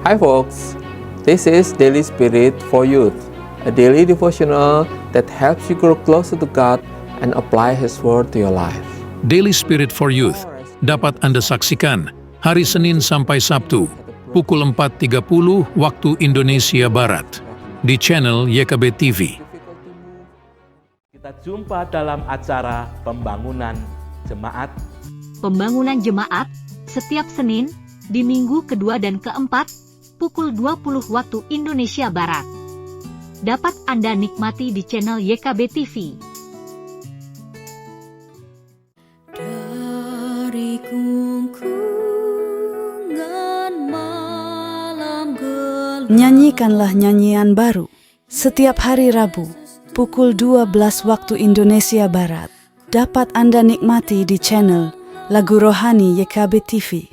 Speaker 3: Hi folks, this is Daily Spirit for Youth, a daily devotional that helps you grow closer to God and apply His Word to your life.
Speaker 4: Daily Spirit for Youth dapat Anda saksikan hari Senin sampai Sabtu pukul 4.30 waktu Indonesia Barat di channel YKB TV.
Speaker 5: Kita jumpa dalam acara pembangunan jemaat.
Speaker 6: Pembangunan jemaat setiap Senin di minggu kedua dan keempat pukul 20 waktu Indonesia Barat. Dapat Anda nikmati di channel YKB TV.
Speaker 8: Dari gungkungan malam gelap.
Speaker 7: Nyanyikanlah nyanyian baru setiap hari Rabu pukul 12 waktu Indonesia Barat. Dapat Anda nikmati di channel Lagu Rohani YKB TV.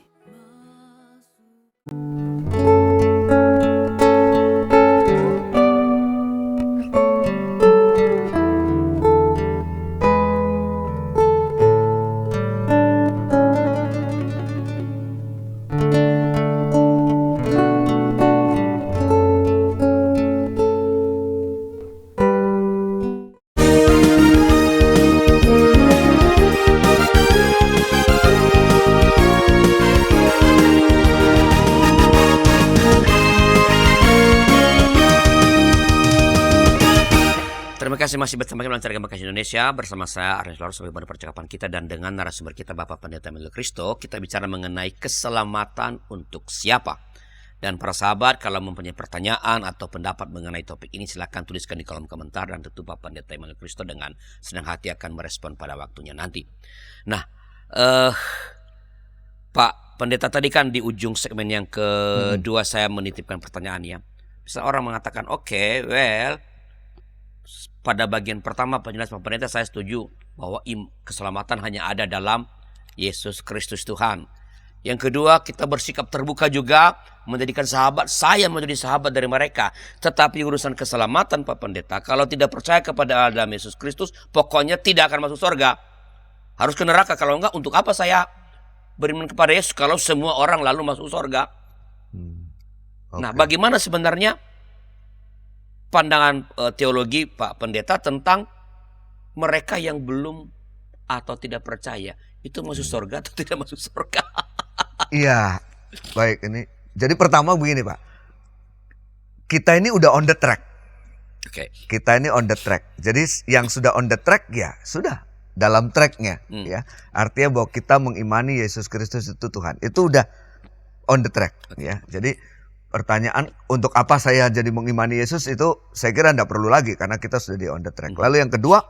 Speaker 1: Terima kasih masih bersama kami dalam Cara Bekasi Indonesia bersama saya Arnes Laurus sebagai percakapan kita dan dengan narasumber kita Bapak Pendeta Emil Kristo. Kita bicara mengenai keselamatan untuk siapa. Dan para sahabat kalau mempunyai pertanyaan atau pendapat mengenai topik ini silakan tuliskan di kolom komentar dan tentu Bapak Pendeta Emil Kristo dengan senang hati akan merespon pada waktunya nanti. Nah, Pak Pendeta tadi kan di ujung segmen yang kedua saya menitipkan pertanyaan ya. Bisa orang mengatakan pada bagian pertama penjelasan Pak Pendeta saya setuju bahwa keselamatan hanya ada dalam Yesus Kristus Tuhan. Yang kedua, kita bersikap terbuka juga menjadikan sahabat. Saya menjadi sahabat dari mereka. Tetapi urusan keselamatan Pak Pendeta, kalau tidak percaya kepada dalam Yesus Kristus, pokoknya tidak akan masuk surga. Harus ke neraka. Kalau enggak, untuk apa saya beriman kepada Yesus kalau semua orang lalu masuk surga? Nah, bagaimana sebenarnya pandangan teologi Pak Pendeta tentang mereka yang belum atau tidak percaya itu masuk surga atau tidak masuk surga?
Speaker 2: Iya, baik ini. Jadi pertama begini Pak, kita ini udah on the track.
Speaker 1: Oke.
Speaker 2: Kita ini on the track. Jadi yang sudah on the track ya sudah dalam tracknya ya. Artinya bahwa kita mengimani Yesus Kristus itu Tuhan. Itu udah on the track ya. Jadi pertanyaan untuk apa saya jadi mengimani Yesus itu saya kira tidak perlu lagi karena kita sudah di on the track. Lalu yang kedua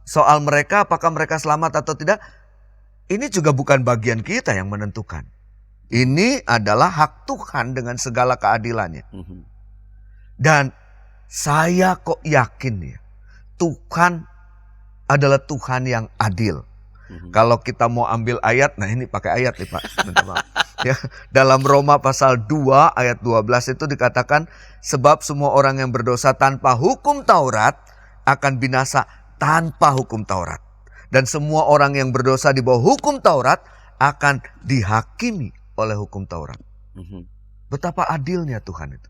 Speaker 2: soal mereka apakah mereka selamat atau tidak, ini juga bukan bagian kita yang menentukan. Ini adalah hak Tuhan dengan segala keadilannya. Dan saya kok yakin ya Tuhan adalah Tuhan yang adil. Kalau kita mau ambil ayat, nah ini pakai ayat nih Pak. Bentar, Pak. Ya, dalam Roma pasal 2 ayat 12 itu dikatakan, sebab semua orang yang berdosa tanpa hukum Taurat akan binasa tanpa hukum Taurat. Dan semua orang yang berdosa di bawah hukum Taurat akan dihakimi oleh hukum Taurat. Betapa adilnya Tuhan itu.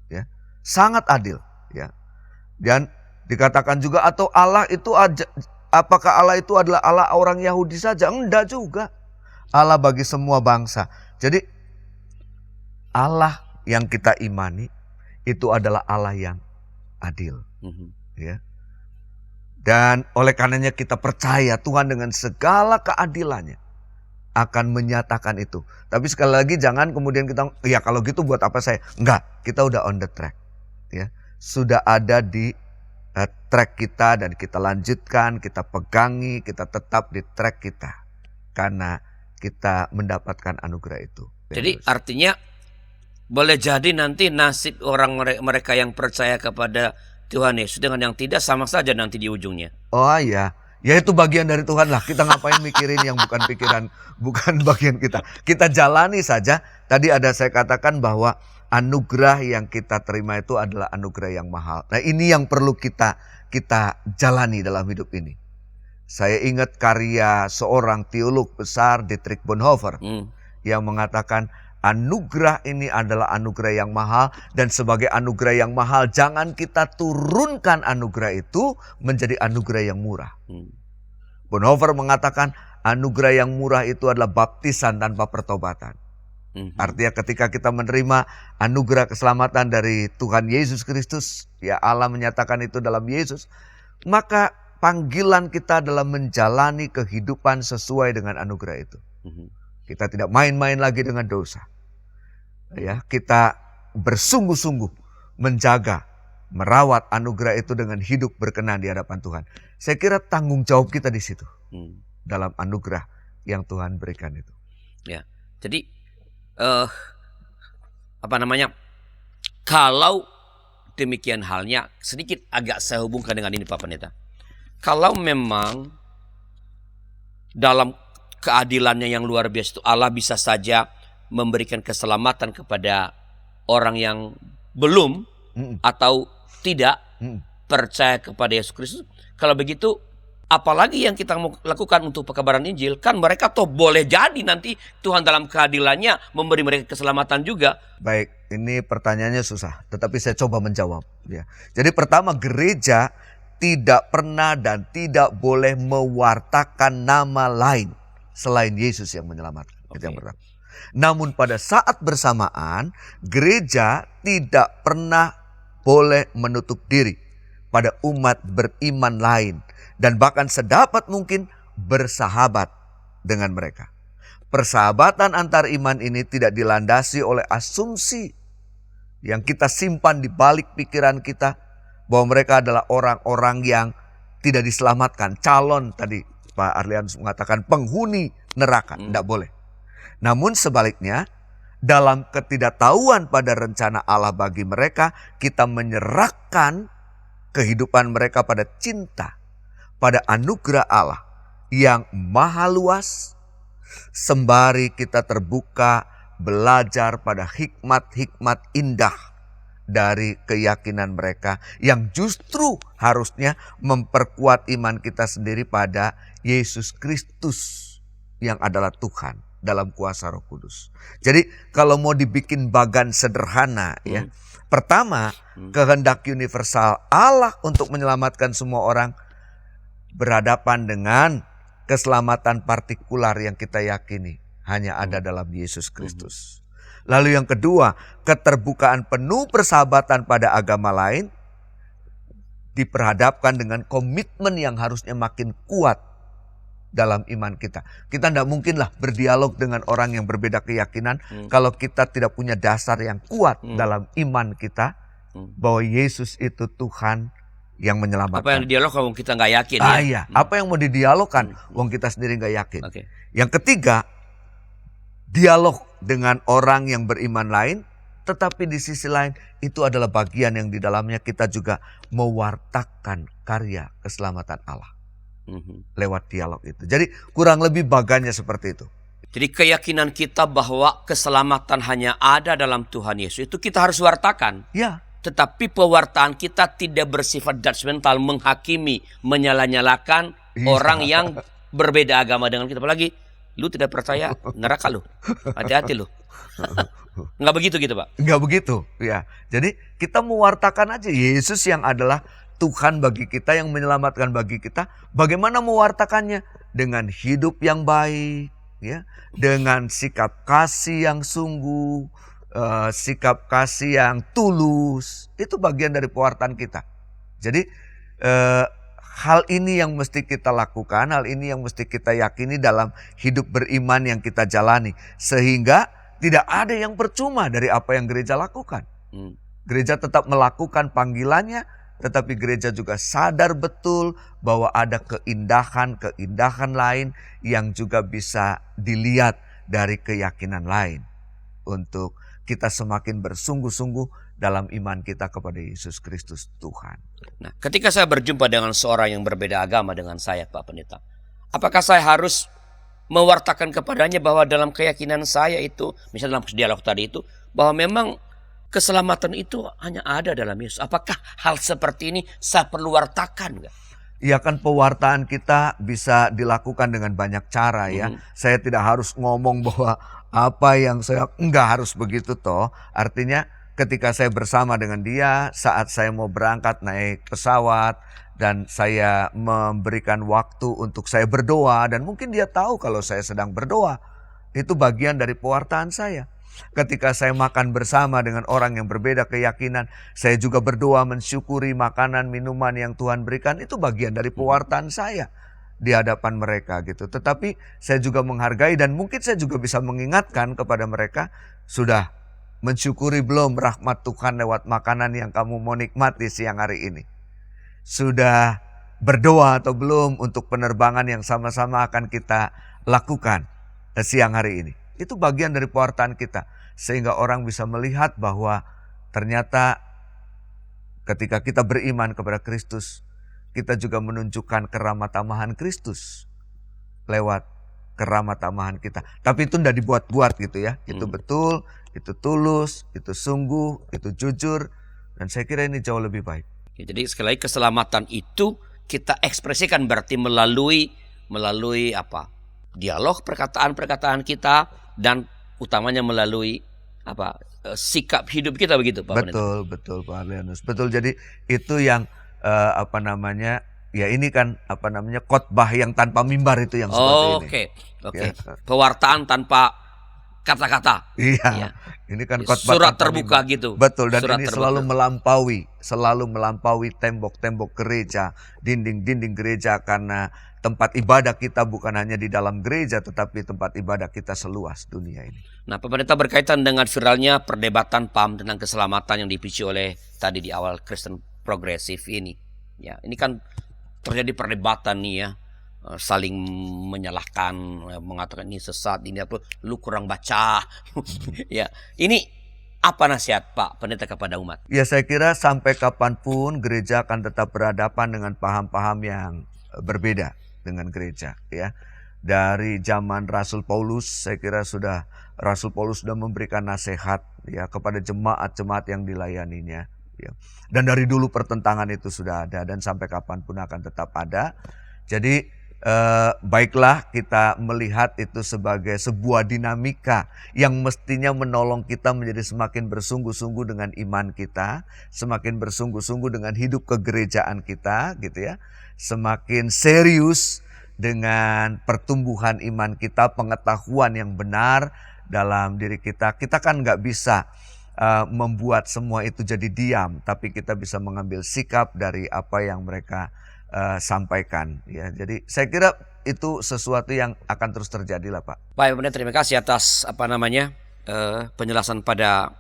Speaker 2: Ya, sangat adil, ya. Dan dikatakan juga, atau Allah itu apakah Allah itu adalah Allah orang Yahudi saja? Enggak juga. Allah bagi semua bangsa. Jadi Allah yang kita imani itu adalah Allah yang adil. Ya. Dan oleh karenanya kita percaya Tuhan dengan segala keadilannya akan menyatakan itu. Tapi sekali lagi jangan kemudian kita, ya kalau gitu buat apa saya? Enggak, kita udah on the track. Ya. Sudah ada di track kita dan kita lanjutkan, kita pegangi, kita tetap di track kita. Karena kita mendapatkan anugerah itu.
Speaker 1: Jadi artinya boleh jadi nanti nasib orang mereka yang percaya kepada Tuhan Yesus dengan yang tidak sama saja nanti di ujungnya.
Speaker 2: Oh iya, ya itu bagian dari Tuhan lah. Kita ngapain mikirin yang bukan pikiran, bukan bagian kita. Kita jalani saja. Tadi ada saya katakan bahwa anugerah yang kita terima itu adalah anugerah yang mahal. Nah ini yang perlu kita jalani dalam hidup ini. Saya ingat karya seorang teolog besar, Dietrich Bonhoeffer, yang mengatakan anugerah ini adalah anugerah yang mahal, dan sebagai anugerah yang mahal jangan kita turunkan anugerah itu menjadi anugerah yang murah. Bonhoeffer mengatakan anugerah yang murah itu adalah baptisan tanpa pertobatan. Artinya ketika kita menerima anugerah keselamatan dari Tuhan Yesus Kristus, ya Allah menyatakan itu dalam Yesus, maka panggilan kita adalah menjalani kehidupan sesuai dengan anugerah itu. Kita tidak main-main lagi dengan dosa. Ya, kita bersungguh-sungguh menjaga, merawat anugerah itu dengan hidup berkenan di hadapan Tuhan. Saya kira tanggung jawab kita di situ. Dalam anugerah yang Tuhan berikan itu.
Speaker 1: Ya. Jadi kalau demikian halnya, sedikit agak saya hubungkan dengan ini Pak Pendeta. Kalau memang dalam keadilannya yang luar biasa itu Allah bisa saja memberikan keselamatan kepada orang yang belum atau tidak percaya kepada Yesus Kristus. Kalau begitu, apalagi yang kita mau lakukan untuk pekabaran Injil? Kan mereka toh boleh jadi nanti Tuhan dalam keadilannya memberi mereka keselamatan juga.
Speaker 2: Baik, ini pertanyaannya susah, tetapi saya coba menjawab. Ya. Jadi pertama, gereja tidak pernah dan tidak boleh mewartakan nama lain selain Yesus yang menyelamatkan. Itu yang pertama. Namun pada saat bersamaan, gereja tidak pernah boleh menutup diri pada umat beriman lain, dan bahkan sedapat mungkin bersahabat dengan mereka. Persahabatan antar iman ini tidak dilandasi oleh asumsi yang kita simpan di balik pikiran kita, bahwa mereka adalah orang-orang yang tidak diselamatkan. Calon, tadi Pak Arlianus mengatakan penghuni neraka. Tidak boleh. Namun sebaliknya, dalam ketidaktahuan pada rencana Allah bagi mereka, kita menyerahkan kehidupan mereka pada cinta, pada anugerah Allah yang maha luas, sembari kita terbuka belajar pada hikmat-hikmat indah dari keyakinan mereka yang justru harusnya memperkuat iman kita sendiri pada Yesus Kristus yang adalah Tuhan dalam kuasa Roh Kudus. Jadi kalau mau dibikin bagan sederhana, ya, pertama, kehendak universal Allah untuk menyelamatkan semua orang berhadapan dengan keselamatan partikular yang kita yakini hanya ada dalam Yesus Kristus. Lalu yang kedua, keterbukaan penuh persahabatan pada agama lain diperhadapkan dengan komitmen yang harusnya makin kuat dalam iman kita. Kita tidak mungkinlah berdialog dengan orang yang berbeda keyakinan kalau kita tidak punya dasar yang kuat dalam iman kita bahwa Yesus itu Tuhan yang menyelamatkan.
Speaker 1: Apa yang didialog kalau kita nggak yakin?
Speaker 2: Iya. Apa yang mau didialogkan? Wong kita sendiri nggak yakin. Yang ketiga, dialog dengan orang yang beriman lain, tetapi di sisi lain itu adalah bagian yang di dalamnya kita juga mewartakan karya keselamatan Allah lewat dialog itu. Jadi kurang lebih bagannya seperti itu.
Speaker 1: Jadi keyakinan kita bahwa keselamatan hanya ada dalam Tuhan Yesus itu kita harus wartakan.
Speaker 2: Ya,
Speaker 1: Tetapi pewartaan kita tidak bersifat judgmental, menghakimi, menyala-nyalakan
Speaker 2: Iya.
Speaker 1: orang yang berbeda agama dengan kita. Apalagi, lu tidak percaya, neraka lu. Hati-hati lu. Nggak begitu gitu, Pak?
Speaker 2: nggak begitu. Ya, jadi kita mewartakan aja Yesus yang adalah Tuhan bagi kita, yang menyelamatkan bagi kita. Bagaimana mewartakannya? Dengan hidup yang baik, ya, dengan sikap kasih yang sungguh, sikap kasih yang tulus. Itu bagian dari pewartaan kita. Jadi hal ini yang mesti kita lakukan, hal ini yang mesti kita yakini dalam hidup beriman yang kita jalani. Sehingga tidak ada yang percuma dari apa yang gereja lakukan. Gereja tetap melakukan panggilannya, tetapi gereja juga sadar betul bahwa ada keindahan-keindahan lain yang juga bisa dilihat dari keyakinan lain. Untuk kita semakin bersungguh-sungguh dalam iman kita kepada Yesus Kristus Tuhan.
Speaker 1: Nah, ketika saya berjumpa dengan seorang yang berbeda agama dengan saya, Pak Pendeta, apakah saya harus mewartakan kepadanya bahwa dalam keyakinan saya itu, misalnya dalam dialog tadi itu, bahwa memang keselamatan itu hanya ada dalam Yesus? Apakah hal seperti ini saya perlu wartakan nggak?
Speaker 2: Ya kan, pewartaan kita bisa dilakukan dengan banyak cara ya. Saya tidak harus ngomong bahwa apa yang saya enggak harus begitu toh. Artinya ketika saya bersama dengan dia saat saya mau berangkat naik pesawat dan saya memberikan waktu untuk saya berdoa, dan mungkin dia tahu kalau saya sedang berdoa. Itu bagian dari pewartaan saya. Ketika saya makan bersama dengan orang yang berbeda keyakinan, saya juga berdoa mensyukuri makanan minuman yang Tuhan berikan. Itu bagian dari pewartaan saya di hadapan mereka gitu. Tetapi saya juga menghargai dan mungkin saya juga bisa mengingatkan kepada mereka, sudah mensyukuri belum rahmat Tuhan lewat makanan yang kamu mau nikmati siang hari ini? Sudah berdoa atau belum untuk penerbangan yang sama-sama akan kita lakukan siang hari ini? Itu bagian dari pewartaan kita. Sehingga orang bisa melihat bahwa ternyata ketika kita beriman kepada Kristus, kita juga menunjukkan keramah tamahan Kristus lewat keramah tamahan kita. Tapi itu tidak dibuat-buat gitu ya. Itu betul, itu tulus, itu sungguh, itu jujur. Dan saya kira ini jauh lebih baik.
Speaker 1: Jadi sekali lagi, keselamatan itu kita ekspresikan berarti melalui apa? Dialog, perkataan-perkataan kita, dan utamanya melalui apa? Sikap hidup kita, begitu Pak Pendeta?
Speaker 2: Betul Pak Arlianus. Betul, jadi itu yang ya ini kan khotbah yang tanpa mimbar itu yang seperti ini.
Speaker 1: Oke.
Speaker 2: Ya.
Speaker 1: Pewartaan tanpa kata-kata.
Speaker 2: Iya. Ini kan khotbah
Speaker 1: Surat
Speaker 2: tanpa
Speaker 1: terbuka
Speaker 2: mimbar.
Speaker 1: gitu.
Speaker 2: Betul, dan
Speaker 1: Surat
Speaker 2: ini
Speaker 1: terbuka.
Speaker 2: selalu melampaui tembok-tembok gereja, dinding-dinding gereja, karena tempat ibadah kita bukan hanya di dalam gereja, tetapi tempat ibadah kita seluas dunia ini.
Speaker 1: Nah, Pak Pendeta, berkaitan dengan viralnya perdebatan PAM tentang keselamatan yang dipicu oleh tadi di awal Kristen progresif ini. Ya, ini kan terjadi perdebatan nih ya, saling menyalahkan, mengatakan ini sesat, ini apa, lu kurang baca. Ya, ini apa nasihat Pak Pendeta kepada umat?
Speaker 2: Ya, saya kira sampai kapanpun gereja akan tetap berhadapan dengan paham-paham yang berbeda dengan gereja ya. Dari zaman Rasul Paulus, saya kira Rasul Paulus sudah memberikan nasihat ya kepada jemaat-jemaat yang dilayaninya ya. Dan dari dulu pertentangan itu sudah ada dan sampai kapanpun akan tetap ada. Jadi baiklah kita melihat itu sebagai sebuah dinamika yang mestinya menolong kita menjadi semakin bersungguh-sungguh dengan iman kita, semakin bersungguh-sungguh dengan hidup kegerejaan kita gitu ya, semakin serius dengan pertumbuhan iman kita, pengetahuan yang benar dalam diri kita. Kita kan nggak bisa membuat semua itu jadi diam, tapi kita bisa mengambil sikap dari apa yang mereka sampaikan ya. Jadi saya kira itu sesuatu yang akan terus terjadi lah Pak.
Speaker 1: Pak Pendeta, terima kasih atas penjelasan pada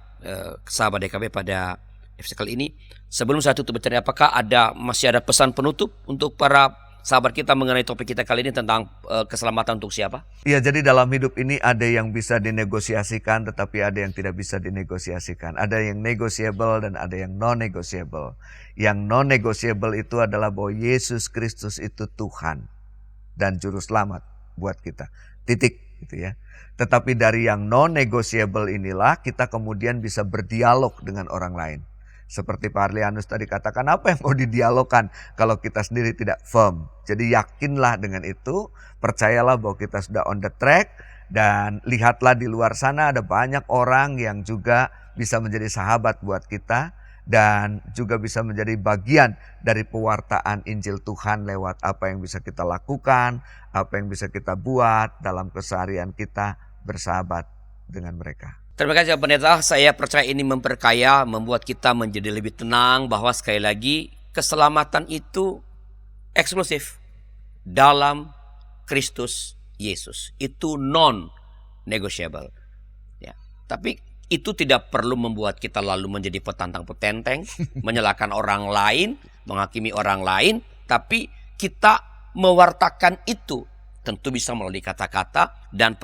Speaker 1: sahabat DKB pada episode kali ini. Sebelum saya tutup bicara, apakah masih ada pesan penutup untuk para sahabat kita mengenai topik kita kali ini tentang keselamatan untuk siapa?
Speaker 2: Iya, jadi dalam hidup ini ada yang bisa dinegosiasikan, tetapi ada yang tidak bisa dinegosiasikan. Ada yang negotiable dan ada yang non-negotiable. Yang non-negotiable itu adalah bahwa Yesus Kristus itu Tuhan dan Juru Selamat buat kita. Titik. gitu ya. Tetapi dari yang non-negotiable inilah kita kemudian bisa berdialog dengan orang lain. Seperti Pak Arlianus tadi katakan, apa yang mau didialogkan kalau kita sendiri tidak firm. Jadi yakinlah dengan itu, percayalah bahwa kita sudah on the track, dan lihatlah di luar sana ada banyak orang yang juga bisa menjadi sahabat buat kita, dan juga bisa menjadi bagian dari pewartaan Injil Tuhan lewat apa yang bisa kita lakukan, apa yang bisa kita buat dalam keseharian kita bersahabat dengan mereka.
Speaker 1: Terima kasih Pak Pendeta, saya percaya ini memperkaya, membuat kita menjadi lebih tenang bahwa sekali lagi keselamatan itu eksklusif dalam Kristus Yesus. Itu non-negotiable. Ya. Tapi itu tidak perlu membuat kita lalu menjadi petantang petenteng, menyalahkan orang lain, menghakimi orang lain, tapi kita mewartakan itu tentu bisa melalui kata-kata dan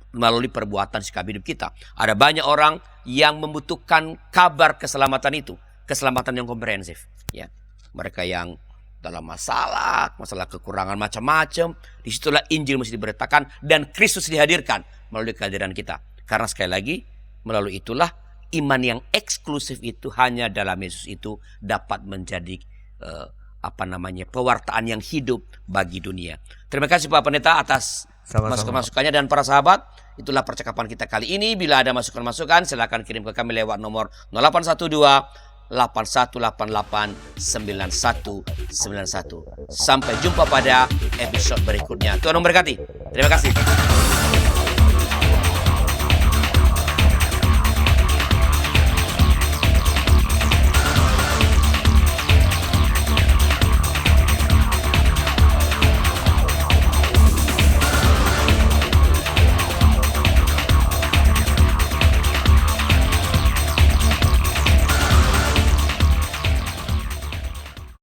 Speaker 1: melalui perbuatan sikap hidup kita. Ada banyak orang yang membutuhkan kabar keselamatan itu, keselamatan yang komprehensif. Ya, mereka yang dalam masalah kekurangan macam-macam, disitulah Injil mesti diberitakan dan Kristus dihadirkan melalui kehadiran kita. Karena sekali lagi, melalui itulah iman yang eksklusif itu hanya dalam Yesus itu dapat menjadi pewartaan yang hidup bagi dunia. Terima kasih Pak Pendeta atas masukan-masukannya, dan para sahabat, itulah percakapan kita kali ini. Bila ada masukan-masukan, silakan kirim ke kami lewat nomor 0812 8188 9191. Sampai jumpa pada episode berikutnya. Tuhan memberkati. Terima kasih.